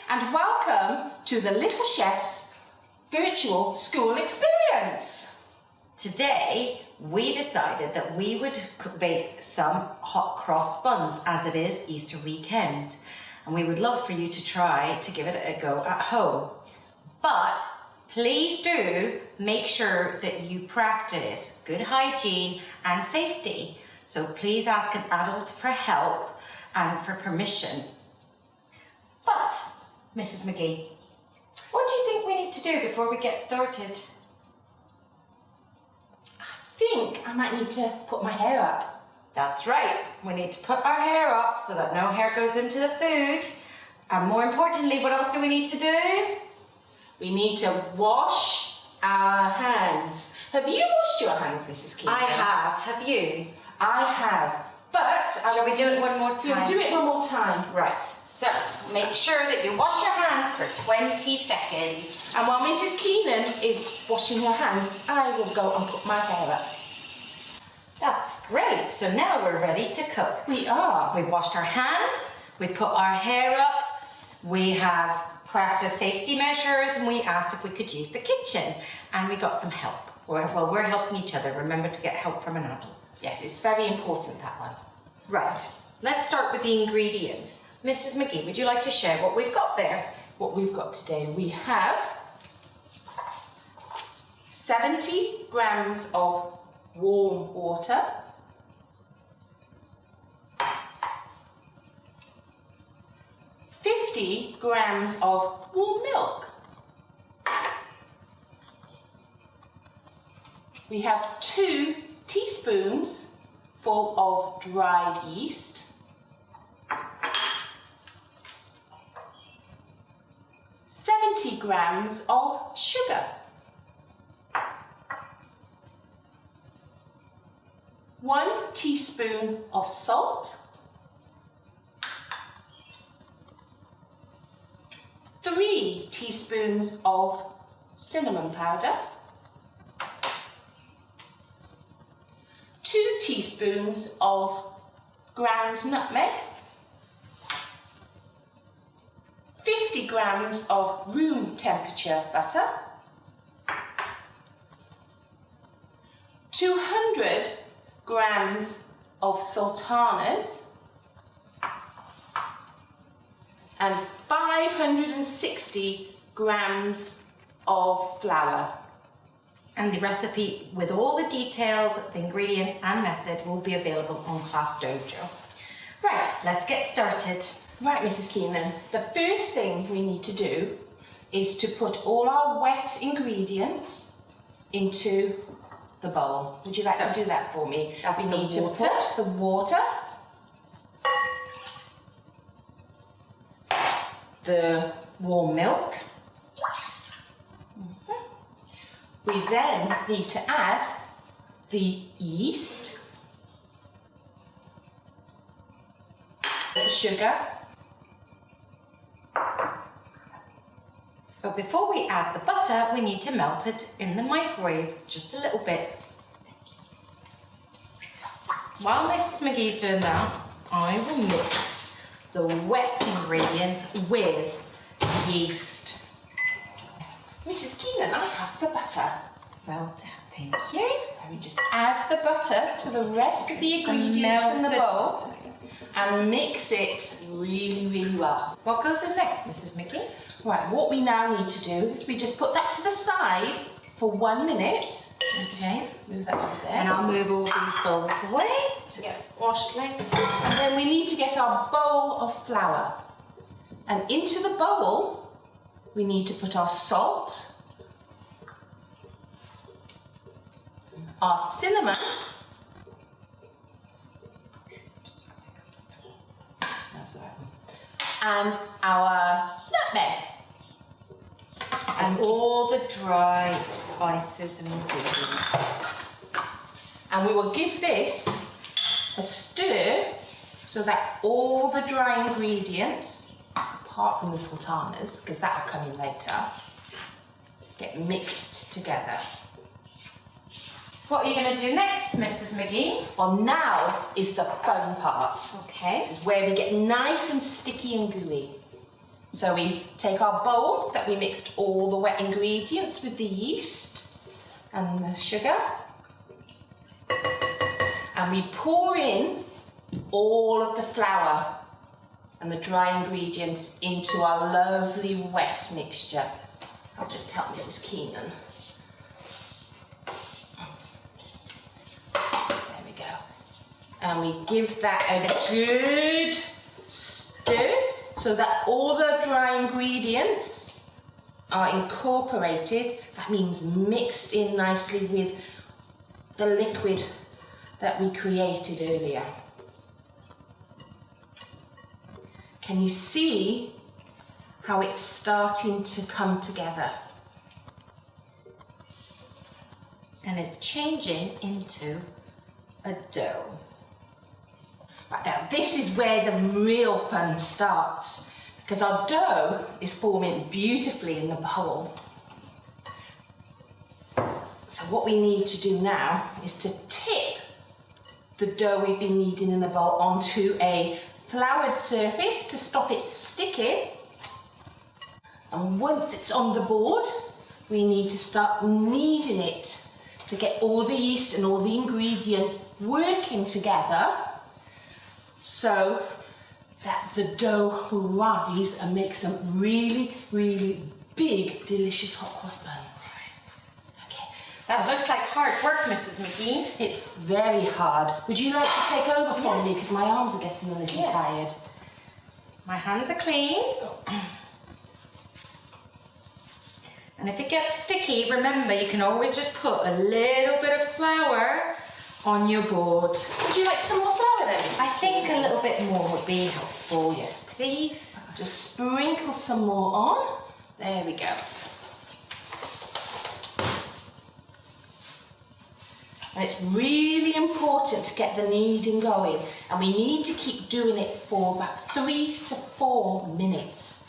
and welcome to the Little Chef's virtual school experience. Today, we decided that we would bake some hot cross buns as it is Easter weekend. And we would love for you to try to give it a go at home. But please do make sure that you practice good hygiene and safety. So please ask an adult for help and for permission. But, Mrs. Magee, what do you think we need to do before we get started? I think I might need to put my hair up. That's right, we need to put our hair up so that no hair goes into the food. And more importantly, what else do we need to do? We need to wash our hands. Have you washed your hands, Mrs. Keenan? I have. Have you? I have. But shall we do it one more time? We'll do it one more time. Right. So make sure that you wash your hands for 20 seconds. And while Mrs. Keenan is washing her hands, I will go and put my hair up. That's great. So now we're ready to cook. We are. We've washed our hands. We've put our hair up. We have practiced safety measures, and we asked if we could use the kitchen, and we got some help. Well, we're helping each other. Remember to get help from an adult. Yes, it's very important, that one. Right, let's start with the ingredients. Mrs. Magee, would you like to share what we've got there? What we've got today, we have 70 grams of warm water, 50 grams of warm milk. We have 2 teaspoons full of dried yeast, 70 grams of sugar, 1 teaspoon of salt, 3 teaspoons of cinnamon powder, 2 teaspoons of ground nutmeg, 50 grams of room temperature butter, 200 grams of sultanas, and 560 grams of flour. And the recipe with all the details, the ingredients and method will be available on Class Dojo. Right, let's get started. Right, Mrs. Keenan, the first thing we need to do is to put all our wet ingredients into the bowl. Would you like to do that for me? That's we the need water. to put the water, the Warm milk. We then need to add the yeast, the sugar. But before we add the butter, we need to melt it in the microwave, just a little bit. While Mrs. Magee's doing that, I will mix the wet ingredients with yeast. Mrs. Keenan, I have the butter. Well done, thank you. Let me just add the butter to the rest of the ingredients in the bowl and mix it really, really well. What goes in next, Mrs. Magee? Right, what we now need to do is we just put that to the side for 1 minute. Okay. Move that over there. And I'll move all these bowls away to get washed later. And then we need to get our bowl of flour. And into the bowl, we need to put our salt, our cinnamon, and our nutmeg. And all the dry spices and ingredients. And we will give this a stir so that all the dry ingredients, apart from the sultanas, because that will come in later, get mixed together. What are you going to do next, Mrs. Magee? Well, now is the fun part. Okay. This is where we get nice and sticky and gooey. So we take our bowl that we mixed all the wet ingredients with the yeast and the sugar, and we pour in all of the flour and the dry ingredients into our lovely wet mixture. I'll just help Mrs. Keenan. There we go. And we give that a good stir so that all the dry ingredients are incorporated. That means mixed in nicely with the liquid that we created earlier. Can you see how it's starting to come together? And it's changing into a dough. Right, now this is where the real fun starts, because our dough is forming beautifully in the bowl. So what we need to do now is to tip the dough we've been kneading in the bowl onto a floured surface to stop it sticking. And once it's on the board, we need to start kneading it to get all the yeast and all the ingredients working together so that the dough will rise and make some really, really big, delicious hot cross buns. Okay. That looks like hard work, Mrs. Magee. It's very hard. Would you like to take over from me, because my arms are getting a little tired? My hands are clean. And if it gets sticky, remember you can always just put a little bit of flour on your board. Would you like some more flour then, Mrs. I think Keenan? a little bit more would be helpful. Yes, please. I'll just sprinkle some more on. There we go. And it's really important to get the kneading going, and we need to keep doing it for about 3 to 4 minutes.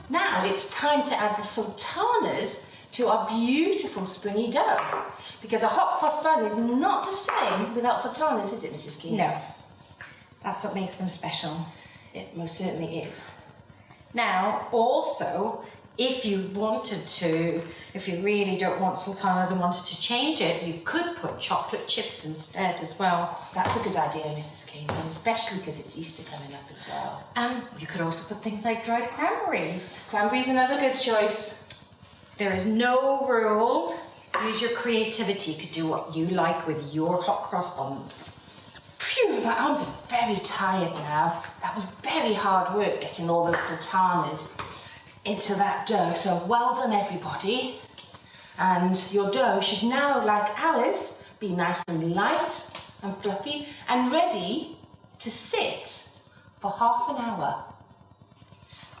Now it's time to add the sultanas to our beautiful springy dough, because a hot cross bun is not the same without sultanas, is it, Mrs. Keenan? No, that's what makes them special. It most certainly is. Now, also, if you wanted to, if you really don't want sultanas and wanted to change it, you could put chocolate chips instead as well. That's a good idea, Mrs. Keenan, especially because it's Easter coming up as well. And you could also put things like dried cranberries. Cranberry's another good choice. There is no rule. Use your creativity. You could do what you like with your hot cross buns. Phew, my arms are very tired now. That was very hard work getting all those sultanas into that dough. So well done, everybody. And your dough should now, like ours, be nice and light and fluffy and ready to sit for half an hour.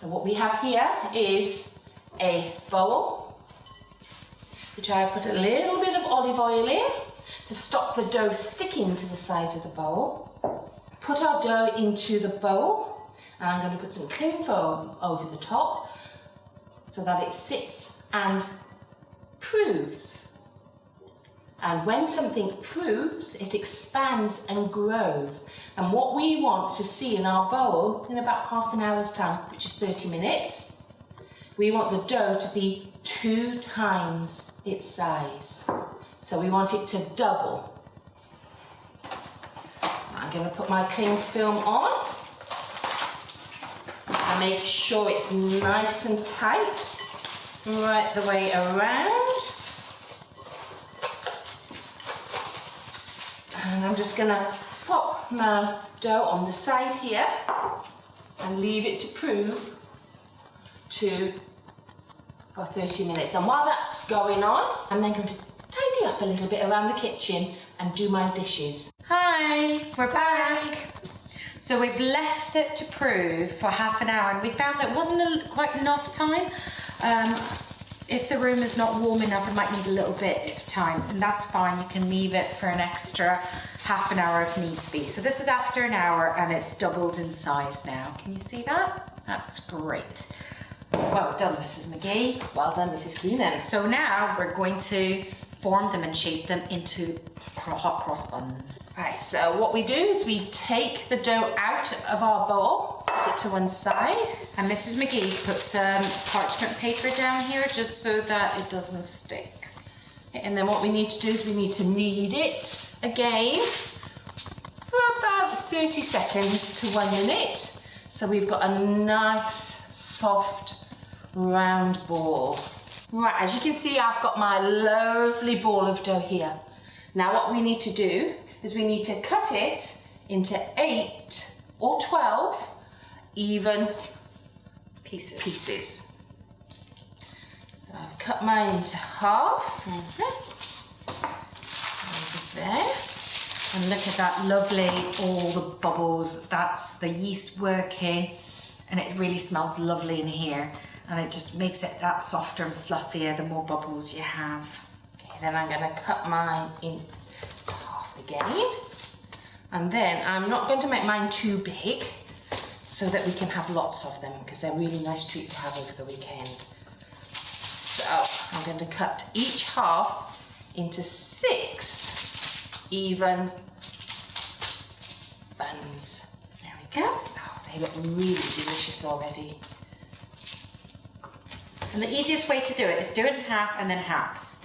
So what we have here is a bowl, which I put a little bit of olive oil in to stop the dough sticking to the side of the bowl. Put our dough into the bowl, and I'm going to put some cling foam over the top so that it sits and proves. And when something proves, it expands and grows. And what we want to see in our bowl in about half an hour's time, which is 30 minutes, we want the dough to be 2 times its size. So we want it to double. I'm going to put my cling film on and make sure it's nice and tight right the way around. And I'm just going to pop my dough on the side here and leave it to prove for 30 minutes. And while that's going on, I'm then going to tidy up a little bit around the kitchen and do my dishes. Hi, we're back. So we've left it to prove for half an hour, and we found that it wasn't quite enough time. If the room is not warm enough, it might need a little bit of time, and that's fine. You can leave it for an extra half an hour if need be. So this is after an hour, and it's doubled in size now. Can you see that? That's great. Well done, Mrs. Magee. Well done, Mrs. Keenan. So now we're going to form them and shape them into hot cross buns. Right, so what we do is we take the dough out of our bowl, put it to one side. And Mrs. Magee's put some parchment paper down here just so that it doesn't stick. And then what we need to do is we need to knead it again for about 30 seconds to 1 minute. So we've got a nice, soft, round ball. Right, as you can see, I've got my lovely ball of dough here. Now what we need to do is we need to cut it into 8 or 12 even pieces. So I've cut mine into half. Over there. And look at that lovely, all the bubbles. That's the yeast working, and it really smells lovely in here. And it just makes it that softer and fluffier the more bubbles you have. Okay, then I'm going to cut mine in half again. And then I'm not going to make mine too big so that we can have lots of them, because they're a really nice treat to have over the weekend. So I'm going to cut each half into 6 even buns. There we go. Oh, they look really delicious already. And the easiest way to do it is do it in half and then halves.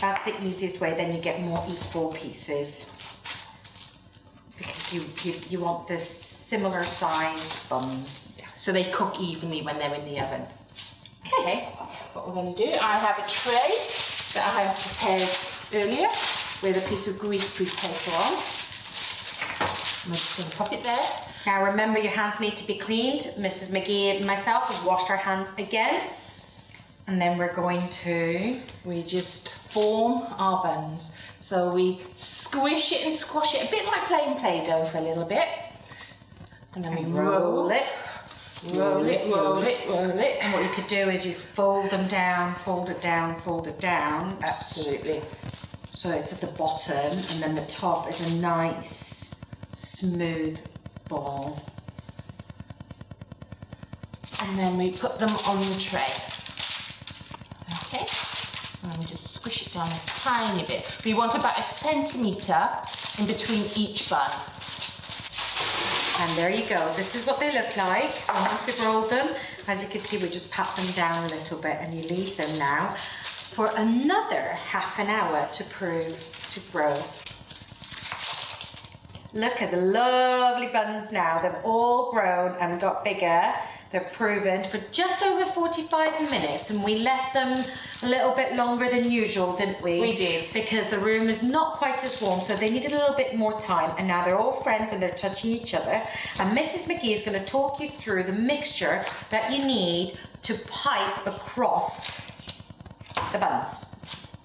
That's the easiest way, then you get more equal pieces. Because you want this similar size buns. Yeah, so they cook evenly when they're in the oven. Okay, what we're going to do, I have a tray that I have prepared earlier with a piece of greaseproof paper on. I'm just going to pop it there. Now remember, your hands need to be cleaned. Mrs. Magee and myself have washed our hands again. And then we're going to... We just form our buns. So we squish it and squash it, a bit like playing Play-Doh for a little bit. And then we roll it. Roll it, roll it, roll it. And what you could do is you fold them down, fold it down, fold it down. Absolutely. So it's at the bottom, and then the top is a nice, smooth ball. And then we put them on the tray. Okay, and we just squish it down a tiny bit. We want about 1 centimetre in between each bun. And there you go. This is what they look like. So once we've rolled them, as you can see, we just pat them down a little bit, and you leave them now for another half an hour to grow. Look at the lovely buns now. They've all grown and got bigger. They're proven for just over 45 minutes, and we let them a little bit longer than usual, didn't we? We did. Because the room is not quite as warm, so they needed a little bit more time, and now they're all friends and they're touching each other. And Mrs. Magee is going to talk you through the mixture that you need to pipe across the buns.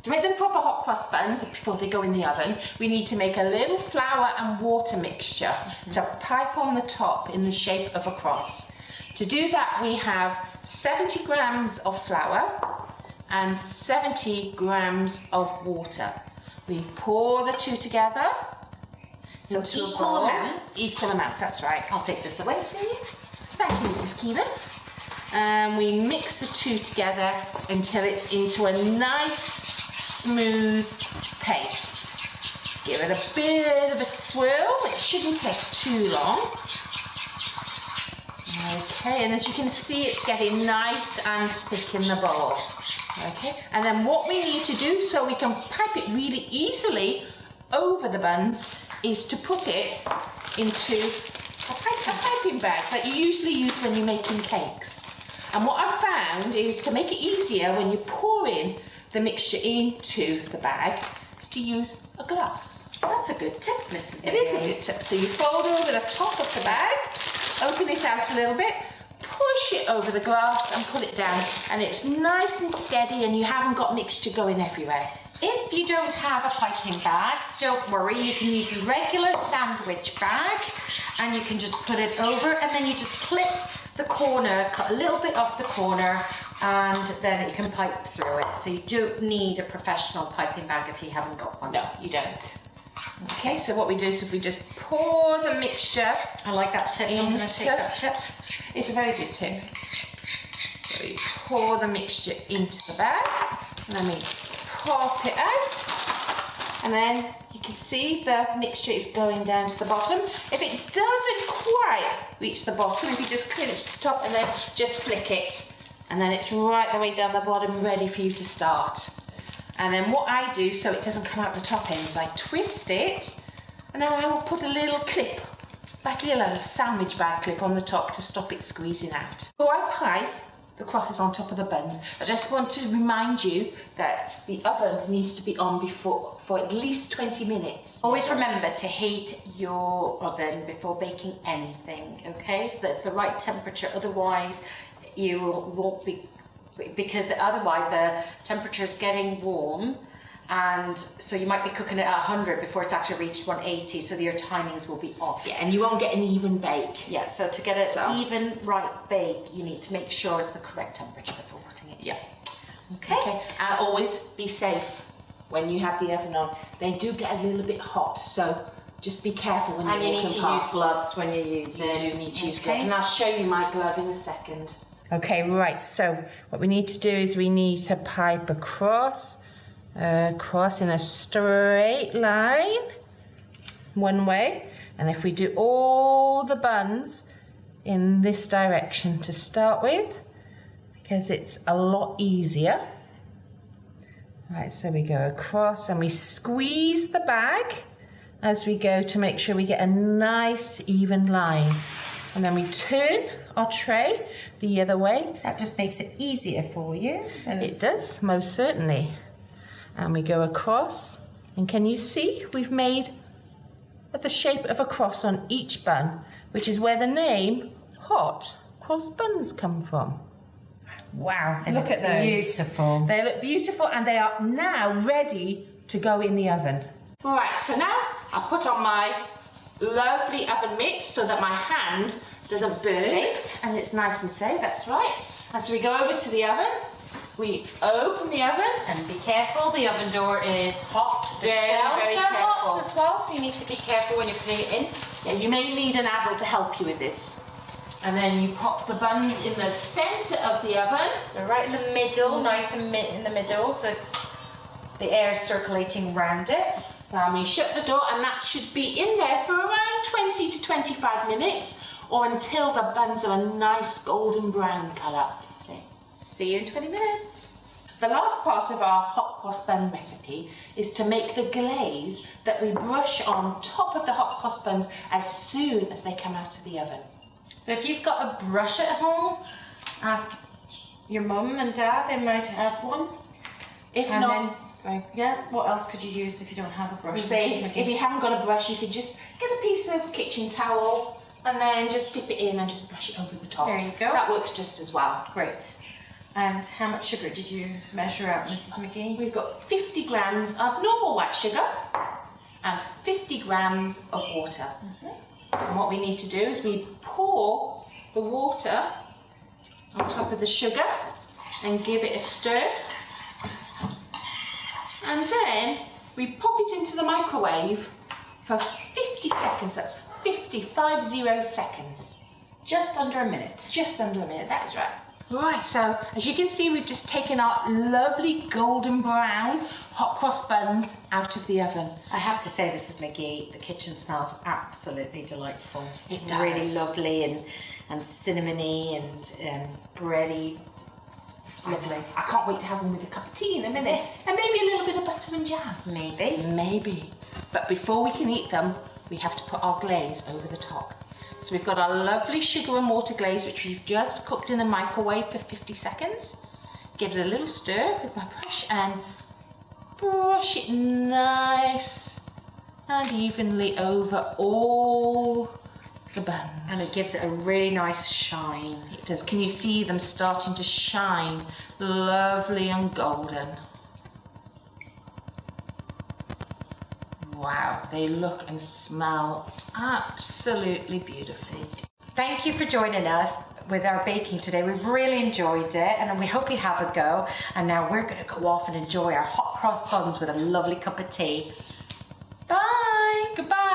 To make them proper hot cross buns before they go in the oven, we need to make a little flour and water mixture to pipe on the top in the shape of a cross. To do that, we have 70 grams of flour and 70 grams of water. We pour the two together. So into a equal bowl. amounts. Equal amounts, that's right. I'll take this away for you. Thank you, Mrs. Keenan. And we mix the two together until it's into a nice, smooth paste. Give it a bit of a swirl. It shouldn't take too long. Okay, and as you can see, it's getting nice and thick in the bowl. Okay, and then what we need to do so we can pipe it really easily over the buns is to put it into a piping bag that you usually use when you're making cakes. And what I've found is to make it easier when you pour in the mixture into the bag is to use a glass. That's a good tip, Mrs. Magee. It is a good tip. So you fold over the top of the bag, open it out a little bit, push it over the glass and put it down, and it's nice and steady and you haven't got mixture going everywhere. If you don't have a piping bag, don't worry, you can use a regular sandwich bag and you can just put it over, and then you just clip the corner, cut a little bit off the corner, and then you can pipe through it. So you don't need a professional piping bag if you haven't got one. No, you don't. Okay, so what we do is we just pour the mixture. I like that tip, so I'm going to take that tip. It's a very good tip. So we pour the mixture into the bag, and then we pop it out, and then you can see the mixture is going down to the bottom. If it doesn't quite reach the bottom, if you just clinch the top and then just flick it, and then it's right the way down the bottom, ready for you to start. And then what I do, so it doesn't come out the top end, is I twist it, and then I will put a little clip, like a little sandwich bag clip on the top to stop it squeezing out. So I pie the crosses on top of the buns. I just want to remind you that the oven needs to be on for at least 20 minutes. Always remember to heat your oven before baking anything, okay? So that's the right temperature, otherwise you won't be, because otherwise the temperature is getting warm, and so you might be cooking it at 100 before it's actually reached 180, so your timings will be off. Yeah, and you won't get an even bake. Yeah, so to get an even right bake, you need to make sure it's the correct temperature before putting it in. Yeah. Okay. And always be safe when you have the oven on. They do get a little bit hot, so just be careful when you're walking past. And you need to use gloves when you're using. You do need to use gloves, and I'll show you my glove in a second. Okay, right, so what we need to do is we need to pipe across in a straight line one way, and if we do all the buns in this direction to start with, because it's a lot easier. Right, so we go across and we squeeze the bag as we go to make sure we get a nice even line, and then we turn our tray the other way. That just makes it easier for you. It does, most certainly. And we go across, and can you see we've made the shape of a cross on each bun, which is where the name hot cross buns come from. Wow, look at those. Beautiful. They look beautiful, and they are now ready to go in the oven. All right, so now I'll put on my lovely oven mitt so that my hand doesn't burn. Safe. And it's nice and safe, that's right. And so we go over to the oven. We open the oven, and be careful, the oven door is hot. The shelves are hot as well, so you need to be careful when you're putting it in. Yeah, you may need an adult to help you with this. And then you pop the buns in the centre of the oven. So right in the middle, nice and in the middle, so it's the air circulating around it. Now we shut the door, and that should be in there for around 20 to 25 minutes, or until the buns are a nice golden brown colour. See you in 20 minutes. The last part of our hot cross bun recipe is to make the glaze that we brush on top of the hot cross buns as soon as they come out of the oven. So if you've got a brush at home, ask your mum and dad, they might have one. If and not, what else could you use if you don't have a brush? If you haven't got a brush, you could just get a piece of kitchen towel and then just dip it in and just brush it over the top. There you go. That works just as well. Great. And how much sugar did you measure out, Mrs. Magee? We've got 50 grams of normal white sugar and 50 grams of water. And what we need to do is we pour the water on top of the sugar and give it a stir. And then we pop it into the microwave for 50 seconds. That's 50 seconds. Just under a minute. Just under a minute, that is right. Right, so as you can see, we've just taken our lovely golden brown hot cross buns out of the oven. I have to say, Mrs. Magee, the kitchen smells absolutely delightful. It does. Really lovely and cinnamony and bready. It's lovely. I can't wait to have them with a cup of tea in a minute. Yes. And maybe a little bit of butter and jam. Maybe. But before we can eat them, we have to put our glaze over the top. So we've got our lovely sugar and water glaze, which we've just cooked in the microwave for 50 seconds. Give it a little stir with my brush and brush it nice and evenly over all the buns. And it gives it a really nice shine. It does. Can you see them starting to shine lovely and golden? Wow, they look and smell absolutely beautifully. Thank you for joining us with our baking today. We've really enjoyed it, and we hope you have a go. And now we're going to go off and enjoy our hot cross buns with a lovely cup of tea. Bye. Goodbye.